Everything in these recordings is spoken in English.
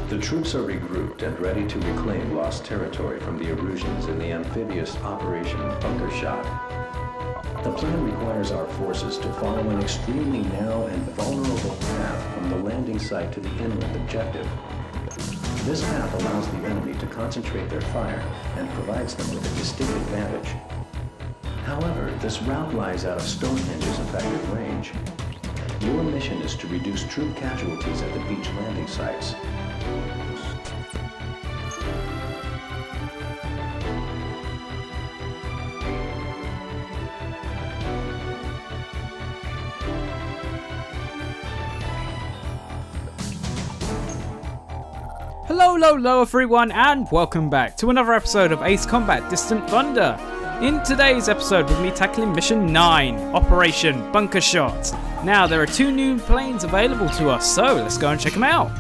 The troops are regrouped and ready to reclaim lost territory from the Erusians in the amphibious Operation Bunker Shot. The plan requires our forces to follow an extremely narrow and vulnerable path from the landing site to the inland objective. This path allows the enemy to concentrate their fire and provides them with a distinct advantage. However, this route lies out of Stonehenge's effective range. Your mission is to reduce troop casualties at the beach landing sites. Hello everyone, and welcome back to another episode of Ace Combat Distant Thunder. In today's episode, we'll be tackling Mission 9, Operation Bunker Shot. Now, there are two new planes available to us, so let's go and check them out.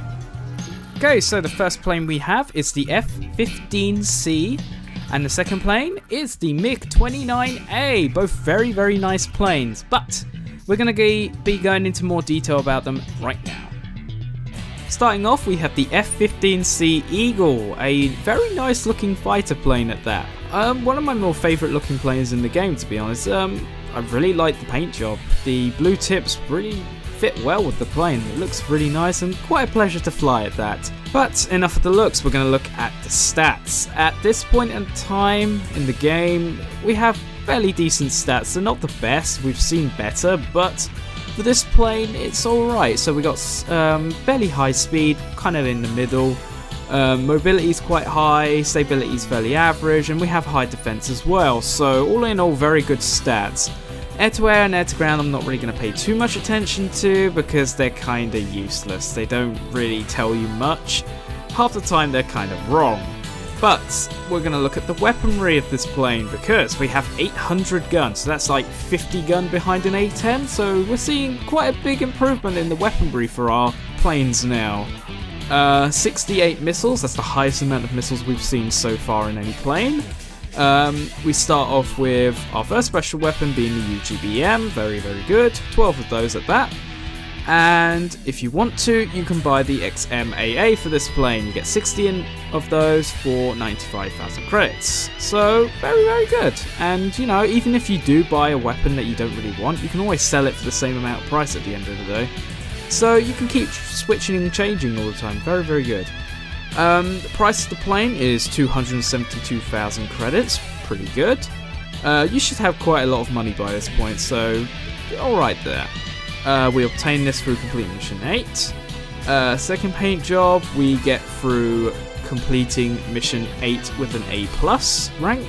Okay, so the first plane we have is the F-15C, and the second plane is the MiG-29A, both very, very nice planes, but we're going to be going into more detail about them right now. Starting off, we have the F-15C Eagle, a very nice looking fighter plane at that. One of my more favourite looking planes in the game, to be honest. I really like the paint job. The blue tips really fit well with the plane. It looks really nice and quite a pleasure to fly at that. But enough of the looks, we're going to look at the stats. At this point in time in the game, we have fairly decent stats. They're not the best, we've seen better, but for this plane, it's alright. So we got fairly high speed, kind of in the middle. Mobility is quite high, stability is fairly average, and we have high defense as well. So all in all, very good stats. Air to air and air to ground, I'm not really going to pay too much attention to because they're kind of useless. They don't really tell you much. Half the time, they're kind of wrong. But we're going to look at the weaponry of this plane because we have 800 guns, so that's like 50 gun behind an A-10, so we're seeing quite a big improvement in the weaponry for our planes now. 68 missiles, that's the highest amount of missiles we've seen so far in any plane. We start off with our first special weapon being the UGBM, very, very good, 12 of those at that. And if you want to, you can buy the XMAA for this plane. You get 60 of those for 95,000 credits. So, very, very good. And, you know, even if you do buy a weapon that you don't really want, you can always sell it for the same amount of price at the end of the day. So, you can keep switching and changing all the time. Very, very good. The price of the plane is 272,000 credits. Pretty good. You should have quite a lot of money by this point, so alright there. We obtain this through completing Mission 8. Second paint job we get through completing Mission 8 with an A+ rank.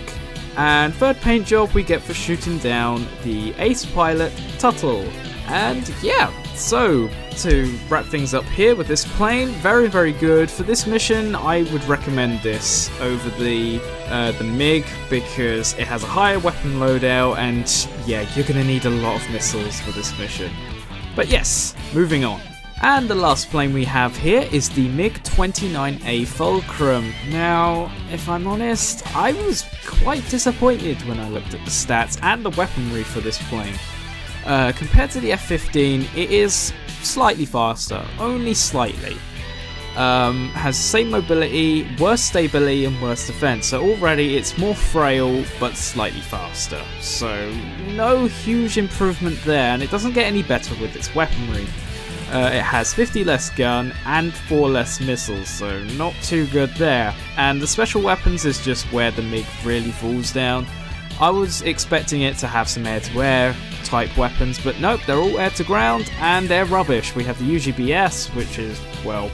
And third paint job we get for shooting down the ace pilot Tuttle. And yeah, so to wrap things up here with this plane, very, very good. For this mission, I would recommend this over the MiG because it has a higher weapon loadout and yeah, you're going to need a lot of missiles for this mission. But yes, moving on. And the last plane we have here is the MiG-29A Fulcrum. Now, if I'm honest, I was quite disappointed when I looked at the stats and the weaponry for this plane. Compared to the F-15, it is slightly faster, only slightly. Has same mobility, worse stability and worse defense, so already it's more frail but slightly faster. So no huge improvement there, and it doesn't get any better with its weaponry. It has 50 less gun and 4 less missiles, so not too good there. And the special weapons is just where the MiG really falls down. I was expecting it to have some air-to-air type weapons, but nope, they're all air-to-ground and they're rubbish. We have the UGBS, which is, well,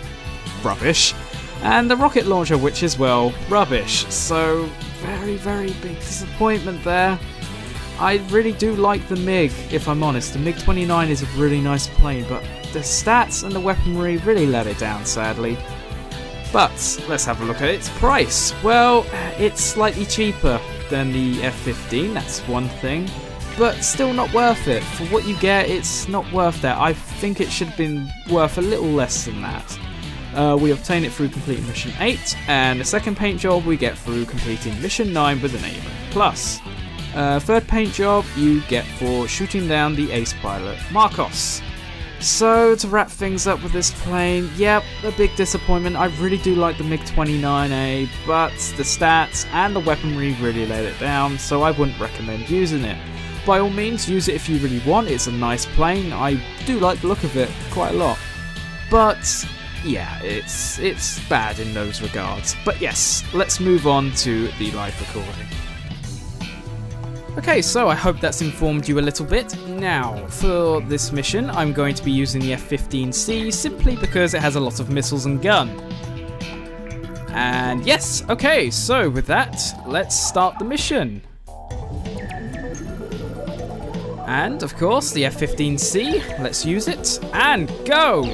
rubbish, and the rocket launcher, which is, well, rubbish. So very, very big disappointment there. I really do like the MiG, if I'm honest. The MiG-29 is a really nice plane, but the stats and the weaponry really let it down, sadly. But let's have a look at its price. Well, it's slightly cheaper than the F-15, that's one thing, but still not worth it. For what you get, it's not worth that. I think it should have been worth a little less than that. We obtain it through completing Mission 8, and the second paint job we get through completing Mission 9 with an A+. Third paint job you get for shooting down the ace pilot Marcos. So, to wrap things up with this plane, yep, a big disappointment. I really do like the MiG-29A, but the stats and the weaponry really let it down, so I wouldn't recommend using it. By all means, use it if you really want. It's a nice plane. I do like the look of it quite a lot. But yeah, it's bad in those regards. But yes, let's move on to the live recording. Okay, so I hope that's informed you a little bit. Now, for this mission, I'm going to be using the F-15C simply because it has a lot of missiles and gun. And yes, okay, so with that, let's start the mission. And, of course, the F-15C, let's use it, and go!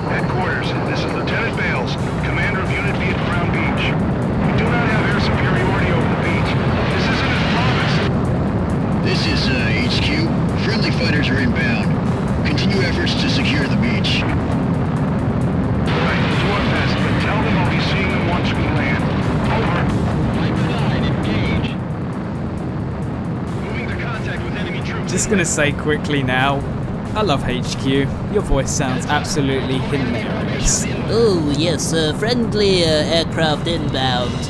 Headquarters, this is Lieutenant Bales, commander of Unit B at Crowne Beach. We do not have air superiority over the beach. This isn't as promised. This is HQ. Friendly fighters are inbound. Continue efforts to secure the beach. Right, do our best, but tell them I'll be seeing them once we land. Over. Engage. Moving to contact with enemy troops. Just gonna say quickly now, I love HQ. Your voice sounds absolutely hilarious. Oh, yes, friendly aircraft inbound.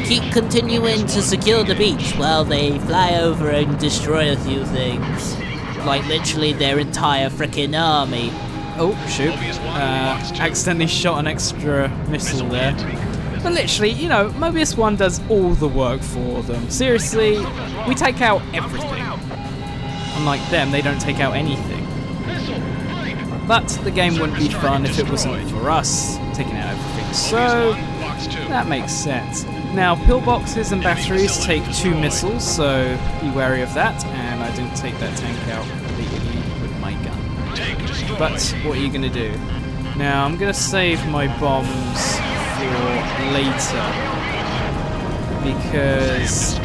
Keep continuing to secure the beach while they fly over and destroy a few things. Like literally their entire frickin' army. Oh, shoot. Accidentally shot an extra missile there. But literally, you know, Mobius 1 does all the work for them. Seriously, we take out everything. Unlike them, they don't take out anything. But the game wouldn't be fun if it wasn't for us taking out everything. So, that makes sense. Now, pillboxes and batteries take 2 missiles, so be wary of that. And I didn't take that tank out completely with my gun. But what are you going to do? Now, I'm going to save my bombs for later. Because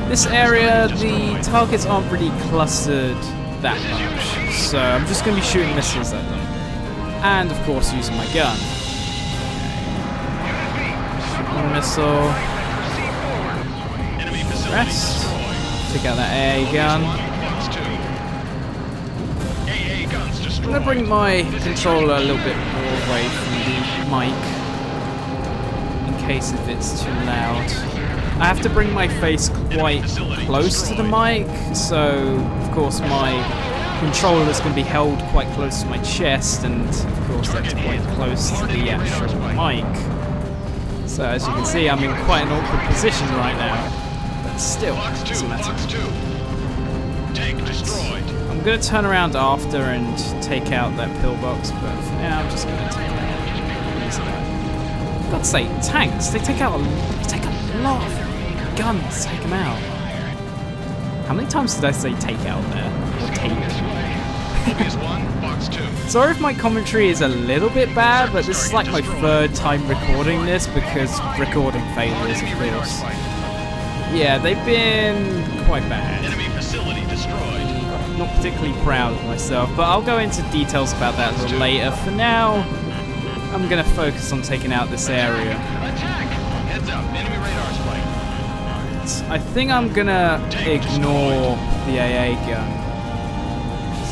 this area, the targets aren't really clustered that much. So I'm just going to be shooting missiles at them. And, of course, using my gun. One missile. Rest. Take out that AA gun. I'm going to bring my controller a little bit more away from the mic. In case if it's too loud. I have to bring my face quite close to the mic, so of course my controller is going to be held quite close to my chest, and of course that's quite close to the actual mic. So as you can see, I'm in quite an awkward position right now, but still, it doesn't matter. I'm going to turn around after and take out that pillbox, but for now I'm just going to take it out. For God's sake, tanks, they take out a lot of guns, take them out. How many times did I say take out there? Or take? Sorry if my commentary is a little bit bad, but this is like my 3rd time recording this because recording failures, of course. Yeah, they've been quite bad. Not particularly proud of myself, but I'll go into details about that a little later. For now, I'm going to focus on taking out this area. I think I'm gonna ignore the AA gun.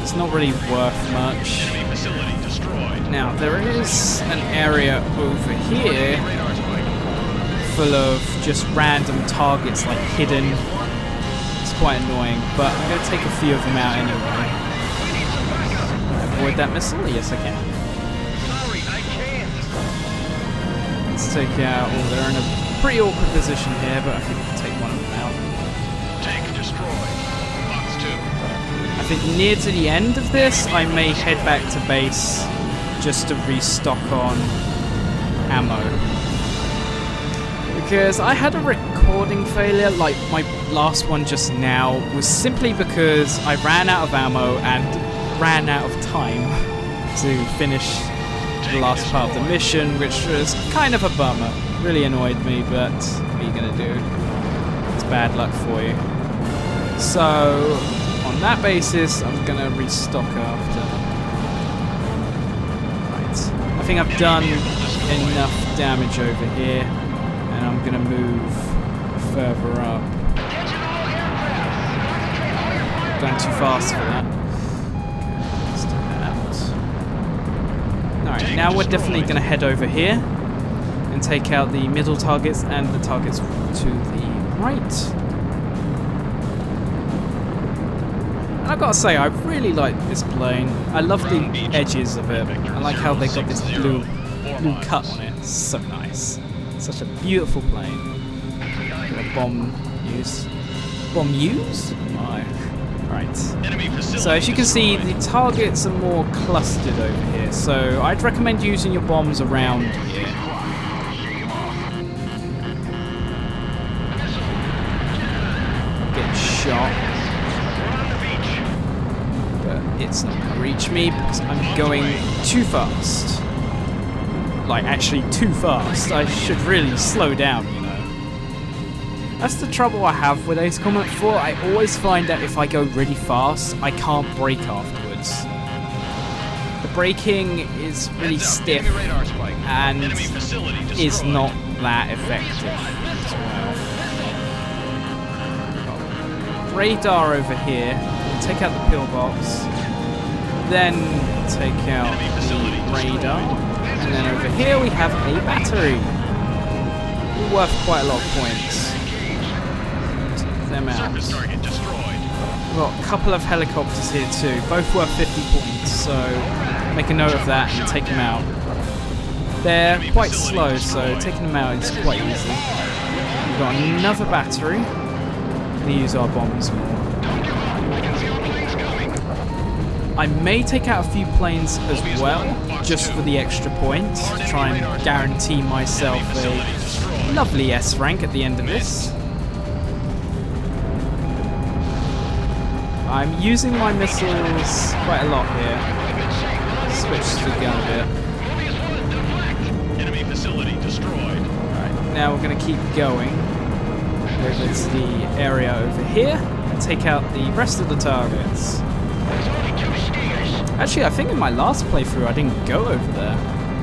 It's not really worth much. Now, there is an area over here full of just random targets, like hidden. It's quite annoying, but I'm gonna take a few of them out anyway. Avoid that missile? Yes, I can. Let's take out... Oh, they're in a pretty awkward position here, but I think we can take one of them out. Tank destroyed. Box 2. I think near to the end of this, I may head back to base just to restock on ammo. Because I had a recording failure, like my last one just now, was simply because I ran out of ammo and ran out of time to finish the last part of the mission, which was kind of a bummer. Really annoyed me, but what are you going to do? It's bad luck for you. So, on that basis, I'm going to restock after. Right. I think I've done enough damage over here, and I'm gonna move further up. Going too fast for that. Okay, let's do that. Alright, now we're definitely gonna head over here and take out the middle targets and the targets to the right. And I've got to say, I really like this plane. I love the edges of it. I like how they got this blue cut on it. It's so nice. Such a beautiful plane. Got a bomb use. Bomb use? My. Right. So as you can see, the targets are more clustered over here. So I'd recommend using your bombs around here. Get shot. It's not going to reach me because I'm going too fast. Like, actually too fast. I should really slow down, you know. That's the trouble I have with Ace Combat 4. I always find that if I go really fast, I can't brake afterwards. The braking is really stiff and is not that effective as well. Radar over here. Take out the pillbox. Then take out the radar, and then over here we have a battery. Worth quite a lot of points. Take them out. We've got a couple of helicopters here too, both worth 50 points, so make a note of that and take them out. They're quite slow, so taking them out is quite easy. We've got another battery. We're going to use our bombs more. I may take out a few planes as well, just for the extra points, to try and guarantee myself a lovely S rank at the end of this. I'm using my missiles quite a lot here. Switch the gun a bit. Alright, now we're going to keep going over to the area over here and take out the rest of the targets. Actually, I think in my last playthrough I didn't go over there.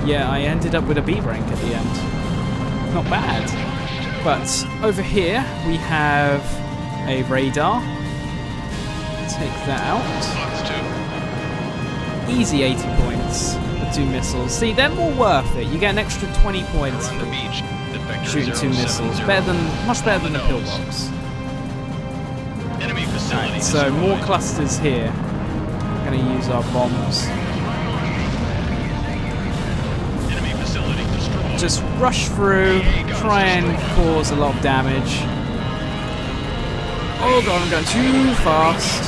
Yeah, I ended up with a B rank at the end. Not bad. But over here we have a radar. Take that out. Easy 80 points for 2 missiles. See, they're more worth it. You get an extra 20 points for shooting 2 missiles. Much better than the pillbox. Right, so more clusters here. Going to use our bombs. Just rush through, try and cause a lot of damage. Oh god, I'm going too fast.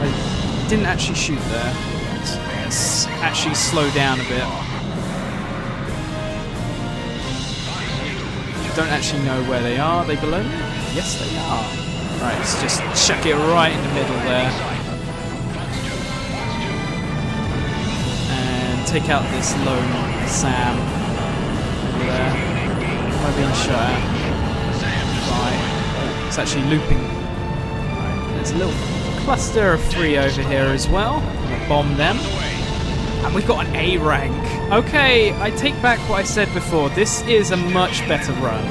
I didn't actually shoot there. Let's actually slow down a bit. Don't actually know where they are. Are they below me? Yes, they are. Right, let's just chuck it right in the middle there. Take out this lone Sam over there. Am I being shot at? Right. It's actually looping. Right. There's a little cluster of 3 over here as well. I'm gonna bomb them. And we've got an A rank. Okay, I take back what I said before. This is a much better run.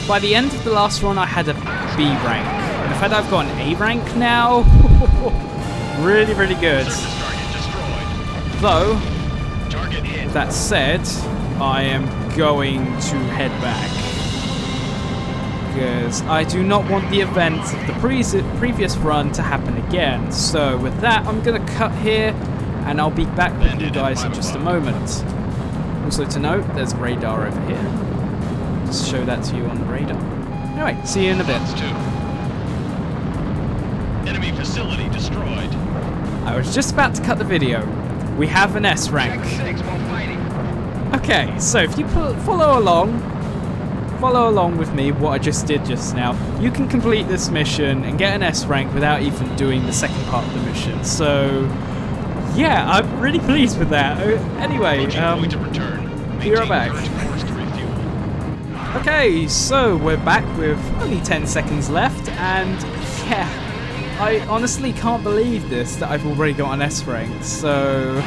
By the end of the last run, I had a B rank. And the fact that I've got an A rank now, really, really good. Though, that said, I am going to head back because I do not want the events of the previous run to happen again. So with that, I'm going to cut here and I'll be back with you guys in just a moment. Also to note, there's a radar over here. Just show that to you on the radar. Anyway, see you in a bit. Enemy facility destroyed. I was just about to cut the video. We have an S rank. Okay, so if you follow along with me what I just did just now, you can complete this mission and get an S rank without even doing the second part of the mission. So yeah, I'm really pleased with that. Anyway, be right back. Okay, so we're back with only 10 seconds left, and yeah, I honestly can't believe this, that I've already got an S rank. So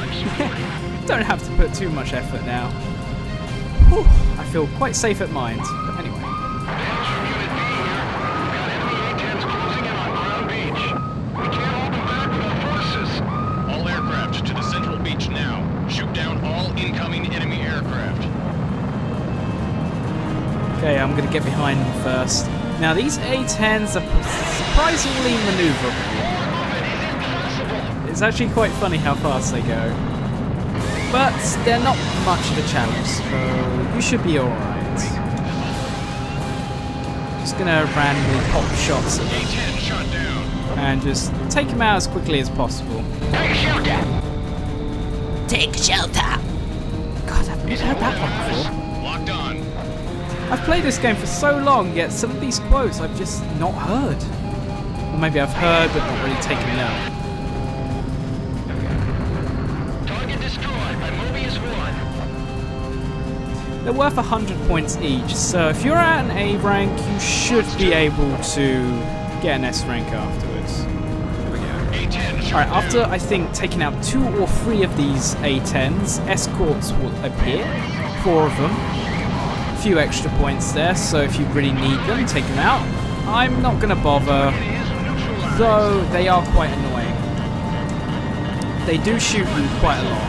don't have to put too much effort now. Whew, I feel quite safe at mind. But anyway. Bales from Unit B here. We've got enemy A-10s closing in on Crowne Beach. We can't hold them back with our forces. All aircraft to the central beach now. Shoot down all incoming enemy aircraft. Okay, I'm going to get behind them first. Now, these A-10s are surprisingly maneuverable. It's actually quite funny how fast they go. But they're not much of a challenge, so you should be alright. Just going to randomly pop shots at them. A-10 shot down. And just take them out as quickly as possible. Take shelter! God, I've never heard that one before. Locked on. I've played this game for so long, yet some of these quotes I've just not heard. Or maybe I've heard, but not really taken note. Target destroyed by Mobius 1. They're worth 100 points each, so if you're at an A rank, you should be able to get an S rank afterwards. A-10 shot Alright, down. after I think taking out 2 or 3 of these A10s, escorts will appear. 4 of them. A few extra points there, so if you really need them, take them out. I'm not going to bother, though they are quite annoying. They do shoot you quite a lot.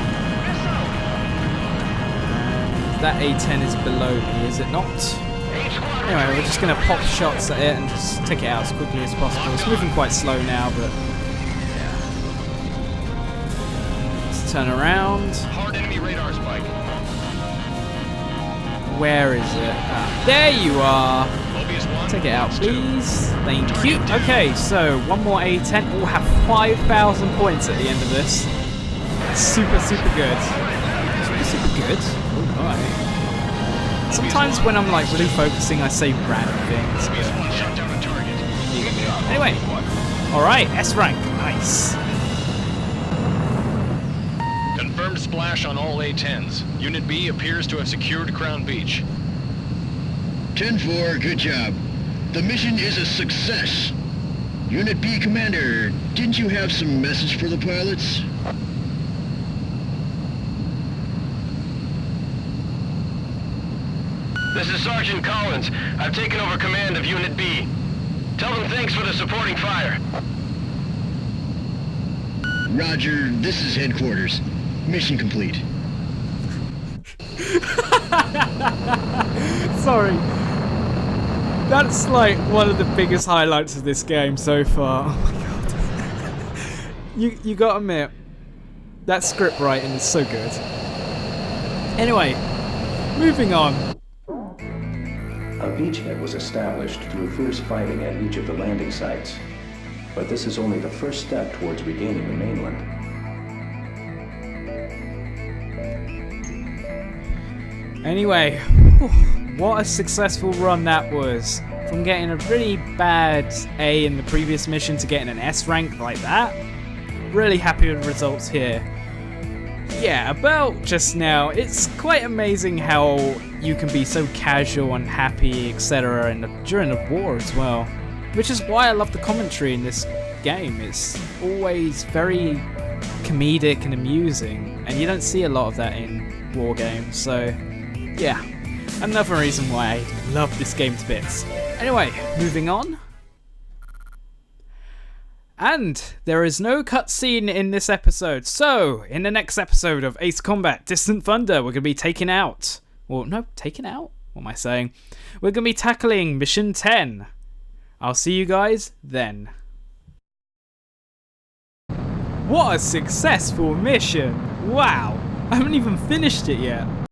And that A10 is below me, is it not? Anyway, we're just going to pop shots at it and just take it out as quickly as possible. It's moving quite slow now, but yeah. Let's turn around. Hard enemy radar spike. Where is it? Ah, there you are. Mobius 1. Take it out, please. Thank you. Okay, so one more A10. We'll have 5,000 points at the end of this. Super, super good. Super, super good. Alright. Sometimes when I'm like really focusing, I say random things. Mobius But 1 shot down a target. anyway. Alright, S rank. Nice. Confirmed splash on all A-10s. Unit B appears to have secured Crowne Beach. 10-4, good job. The mission is a success. Unit B Commander, didn't you have some message for the pilots? This is Sergeant Collins. I've taken over command of Unit B. Tell them thanks for the supporting fire. Roger, this is headquarters. Mission complete. Sorry. That's like one of the biggest highlights of this game so far. Oh my god. You gotta admit, that script writing is so good. Anyway, moving on. A beachhead was established through fierce fighting at each of the landing sites. But this is only the first step towards regaining the mainland. Anyway, what a successful run that was. From getting a really bad A in the previous mission to getting an S rank like that. Really happy with the results here. Yeah, about just now, it's quite amazing how you can be so casual and happy, etc. during the war as well. Which is why I love the commentary in this game. It's always very comedic and amusing, and you don't see a lot of that in war games, so yeah, another reason why I love this game to bits. Anyway, moving on. And there is no cutscene in this episode, so in the next episode of Ace Combat Distant Thunder, we're going to be taking out... Well, no, taking out? What am I saying? We're going to be tackling Mission 10. I'll see you guys then. What a successful mission! Wow! I haven't even finished it yet.